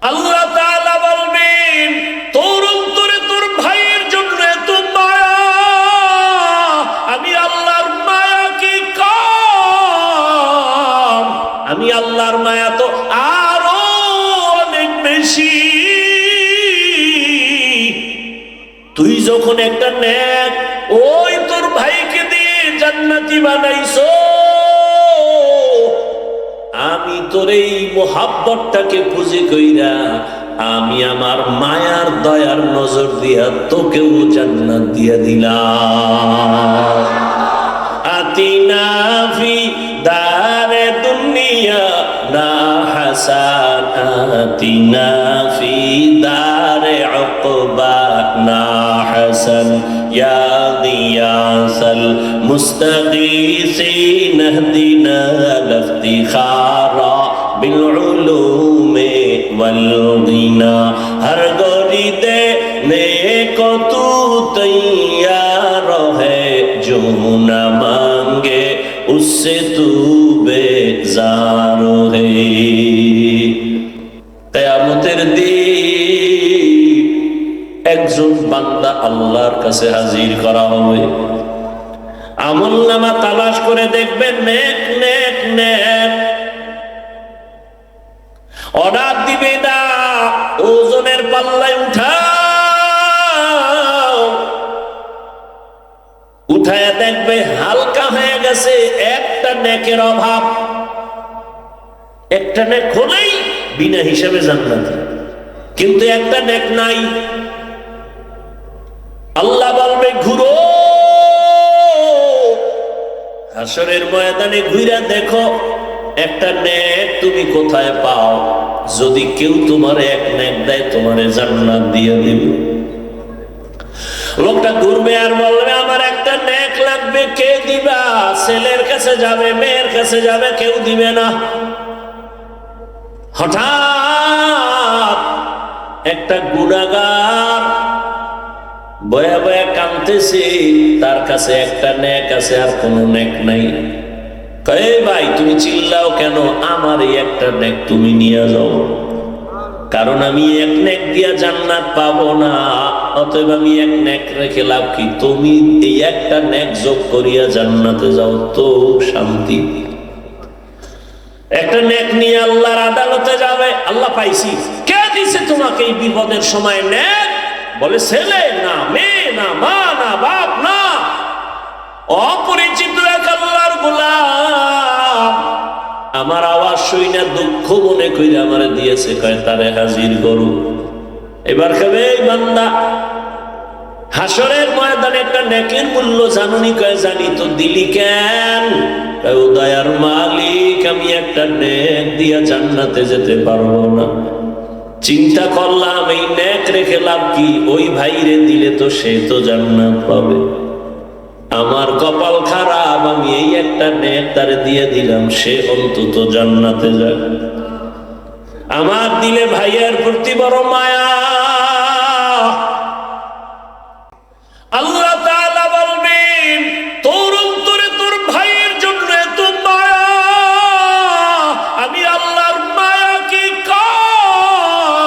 আল্লাহ তাআলা বলবেন, তোর অন্তরে তোর ভাইয়ের জন্য এত মায়া, আমি আল্লাহর মায়া কি কম? আমি আল্লাহর মায়া তো আরো অনেক বেশি। তুই যখন একটা নেক ওই তোর ভাইকে দিয়ে জান্নাতি বানাইছো, আমি তোর এই মোহাব্বতটাকে পুঁজি কইরা আমি আমার মায়ার দয়ার নজর দিয়া তোকেও জান্নাত দিয়া দিলাম। আতিনা ফি দারে দুনিয়া না হাসানাতিনা ফি দারে উকবা না হাসান ইয়া গিয়াসাল মুস্তাগীসিন ইহদিনা লিফতিখারা বিল উলুমি ওয়াল গিনা। হর গরি দেনে কো তু তৈয়ার है जो न मांगे उससे तू बेजार है। কিয়ামতের দিন একজন বান্দা আল্লাহর কাছে হাজির করা হবে। আমলনামা তালাশ করে দেখবেন, নেক নেক নেক। অর্ডার দিবে না, ওজনের পাল্লায় উঠায়া দেখবে হালকা হয়ে গেছে, একটা নেকের অভাব। একটা নেক হলেই বিনা হিসাবে জান্নাত, কিন্তু একটা নেক নাই। আল্লাহ বলবে ঘুরো, হাসরের ময়দানে ঘুরে দেখো একটা নেক তুমি কোথায় পাও। যদি কেউ তোমার এক নেক দেয়, তোমারে জান্নাত দিয়ে দিবে। লোকটা ঘুরবে আর বলবে আমার একটা নেক লাগবে, কে দিবা? ছেলের কাছে যাবে, মেয়ের কাছে যাবে, কেউ দিবে না। হঠাৎ একটা গুনাহগার বয়া বয়া কাঁদতেছে, তার কাছে একটা নেক আছে আর কোনো নেক নাই। কয় ভাই তুমি চিল্লাও কেন? আমার এই একটা নেক তুমি নিয়ে যাও, কারণ আমি এক নেক দিয়া জান্নাত পাবো না। অতএব আমি এক নেক রেখে লাভ কি? তুমি এই একটা নেক যোগ করিয়া জান্নাতে যাও, তো শান্তি। একটা নেক নিয়ে আল্লাহর আদালতে যাবে। আল্লাহ পাইছি, কে দিছে তোমাকে এই বিপদের সময় নেক? বলে ছেলে না, মেয়ে না, মা না, বাপ না, অপরিচিত এক আল্লাহর গোলাম। আমার আওয়াজ শুই না দুঃখ মনে কইরা আমারে দিয়েছে, কয় তারে হাজির করো। এবার কবে এই বান্দা হাসরের ময়দানে একটা নেকের মূল্য জানুনি? কয় জানি। তো দিলি কেন? ও দয়ার মালিক, আমি একটা নেক দিয়া জান্নাতে যেতে পারবো না। চিন্তা করলাম এই নেক রেখে লাভ কি? ওই ভাইরে দিলে তো সে তো জান্নাত পাবে। আমার কপাল খারাপ, আমি এই একটা নেক তারে দিয়ে দিলাম, সে অন্তত জান্নাতে যাক। আমার দিলে ভাইয়ের প্রতি বড় মায়া। আল্লাহ তাআলা বলবেন, তোর অন্তরে তোর ভাইয়ের জন্য এত মায়া, আমি আল্লাহর মায়া কি কম?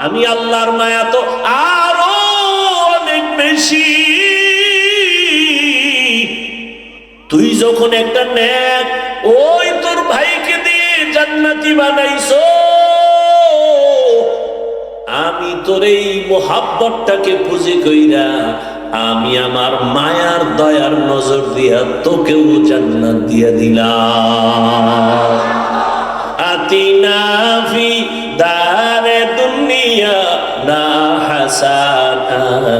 আমি আল্লাহর মায়া তো আরো অনেক বেশি। তুই যখন একটা নেক ওই তোর ভাইকে দিয়ে জান্নাতি বানাইছো, আমি তোর এই মোহাব্বতটাকে পুঁজি কইরা আমি আমার মায়ার দয়ার নজর দিয়া তোকেও জান্নাত দিয়া দিলাম। আতিনা ফি দারে দুনিয়া না হাসানাতিনা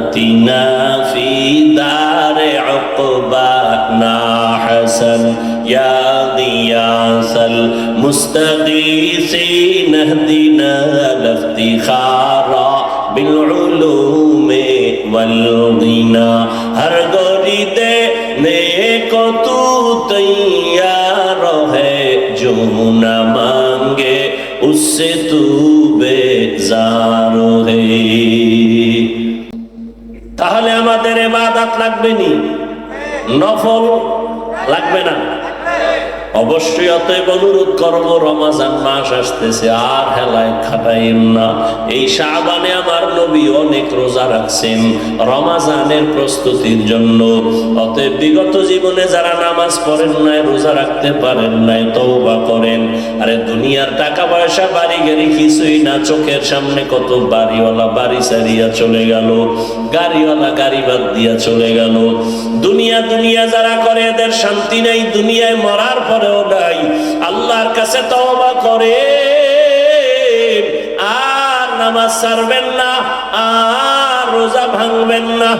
ফি দারে উকবা না হাসান ইয়া গিয়াসাল মুস্তাগীসিন ইহদিনা লিফতিখারা বিল উলুমি ওয়াল গিনা। হর গরি দেনে কো তু তৈয়ার है जो न मांगे उससे तू बेजार है। তাহলে আমাদের ইবাদত লাগবে নি? নফল লাগবে না? অবশ্যই অতএব অনুরোধ করবো, রমাজান মাস আসতেছে, আর হেলায় খাটাইন না। এই শাবানে আমার নবী অনেক রোজা রাখছেন রমাজানের প্রস্তুতির জন্য। অতএব বিগত জীবনে যারা নামাজ পড়েন নাই, রোজা রাখতে পারেন নাই, তওবা করেন। আরে দুনিয়ার টাকা পয়সা বাড়ি গাড়ি কিছুই না, চোখের সামনে কত বাড়িওয়ালা বাড়ি ছাড়িয়া চলে গেল, গাড়িওয়ালা গাড়ি বাদ দিয়া চলে গেল। দুনিয়া দুনিয়া যারা করে এদের শান্তি নেই, দুনিয়ায় মরার পরেও নাই। আল্লাহর কাছে তওবা করে আর নামাজ ছাড়বেন না, আর রোজা ভাঙবেন না।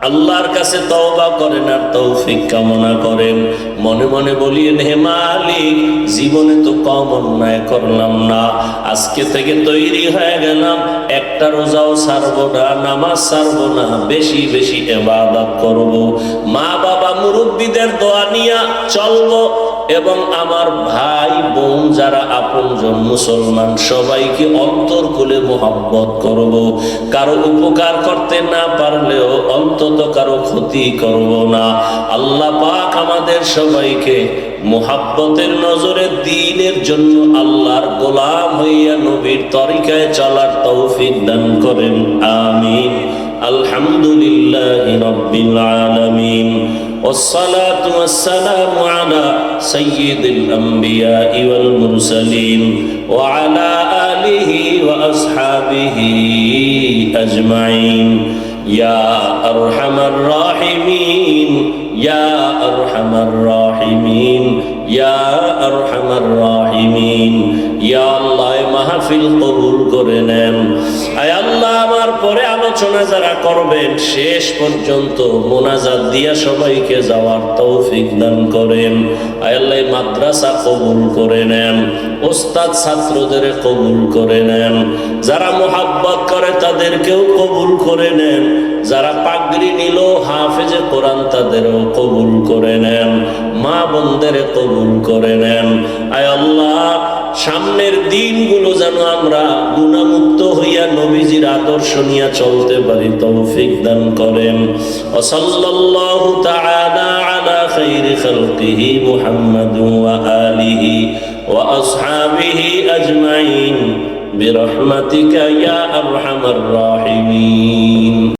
আল্লাহর কাছে তওবা করেন আর তৌফিক কামনা করেন। মনে মনে বলিয়েন, হে মালিক, জীবনে তো কম অন্যায় করলাম না, আজকে থেকে তৈরি হয়ে গেলাম, একটা রোজাও ছাড়বো না, নামাজ ছাড়বো না, বেশি বেশি ইবাদত করব, মা বাবা মুরব্বীদের দোয়া নিয়ে চলবো, এবং আমার ভাই বোন যারা আপনজন মুসলমান সবাইকে অন্তর খুলে মোহাব্বত করব। কারো উপকার করতে না পারলেও অন্তত কারো ক্ষতি করব না। আল্লাহ পাক আমাদের সবাইকে মোহাব্বতের নজরে দ্বীনের জন্য আল্লাহর গোলাম হইয়া নবীর তরিকায় চলার তৌফিক দান করেন, আমিন। আলহামদুলিল্লাহি রাব্বিল আলামিন, والصلاة والسلام على سيد الأنبياء والمرسلين وعلى آله وأصحابه أجمعين يا أرحم الراحمين يا أرحم الراحمين يا أرحم الراحمين يا الله মাহফিল কবুল করে নেন। আয় আল্লাহ, আমার পরে আলোচনা যারা করবেন শেষ পর্যন্ত মোনাজাত দিয়া সবাইকে যাওয়ার তৌফিক দান করেন। আয় আল্লাহ, মাদ্রাসা কবুল করে নেন, ওস্তাদ ছাত্রদের কবুল করে নেন, যারা মোহাব্বত করে তাদেরকেও কবুল করে নেন, যারা পাগড়ি নিল হাফেজে কোরআন তাদেরও কবুল করে নেন, মা বোনদের কবুল করে নেন। আয় আল্লাহ, সামনের দিনগুলো যেন আমরা গুনাহমুক্ত হইয়া নবীজির আদর্শ নিয়ে চলতে পারি, তৌফিক দান করেন। ওয়া সাল্লাল্লাহু তাআলা আলা খাইরি খালকিহি মুহাম্মাদ ওয়া আলিহি ওয়া আসহাবিহি আজমাইন বিরহমাতিকা ইয়া আরহামার রাহিমিন।